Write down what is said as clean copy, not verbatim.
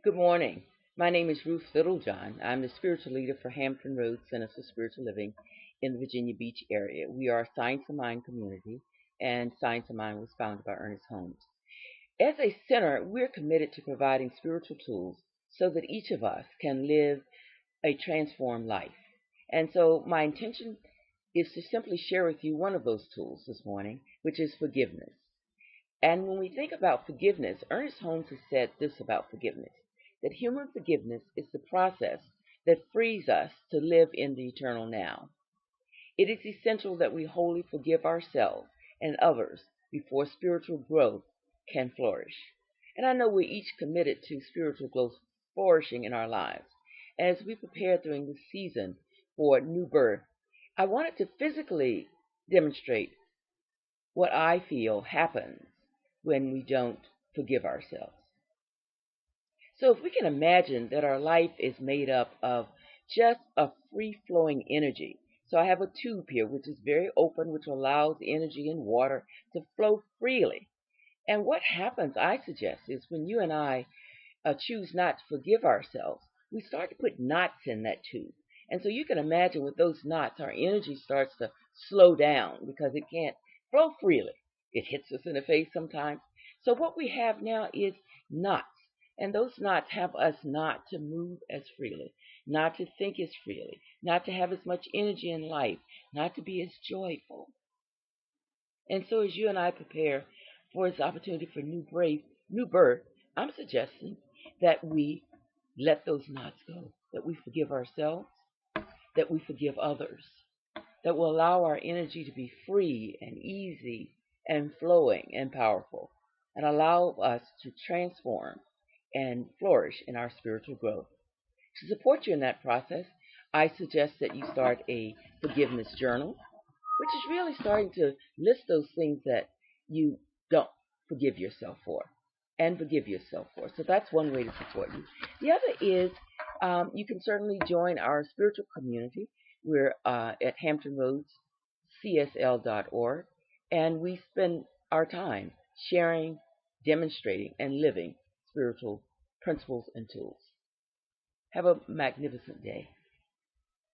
Good morning. My name is Ruth Littlejohn. I'm the spiritual leader for Hampton Roads Center for Spiritual Living in the Virginia Beach area. We are a Science of Mind community, and Science of Mind was founded by Ernest Holmes. As a center, we're committed to providing spiritual tools so that each of us can live a transformed life. And so my intention is to simply share with you one of those tools this morning, which is forgiveness. And when we think about forgiveness, Ernest Holmes has said this about forgiveness, that human forgiveness is the process that frees us to live in the eternal now. It is essential that we wholly forgive ourselves and others before spiritual growth can flourish. And I know we're each committed to spiritual growth flourishing in our lives. As we prepare during this season for new birth, I wanted to physically demonstrate what I feel happens when we don't forgive ourselves. So if we can imagine that our life is made up of just a free-flowing energy. So I have a tube here which is very open, which allows energy and water to flow freely. And what happens, I suggest, is when you and I choose not to forgive ourselves, we start to put knots in that tube. And so you can imagine with those knots, our energy starts to slow down because it can't flow freely. It hits us in the face sometimes. So what we have now is knots. And those knots have us not to move as freely, not to think as freely, not to have as much energy in life, not to be as joyful. And so as you and I prepare for this opportunity for new birth, I'm suggesting that we let those knots go, that we forgive ourselves, that we forgive others, that will allow our energy to be free and easy and flowing and powerful, and allow us to transform and flourish in our spiritual growth. To support you in that process, I suggest that you start a forgiveness journal, which is really starting to list those things that you don't forgive yourself for and forgive yourself for. So that's one way to support you. The other is you can certainly join our spiritual community. We're at hamptonroadscsl.org, and we spend our time sharing, demonstrating, and living spiritual principles and tools. Have a magnificent day.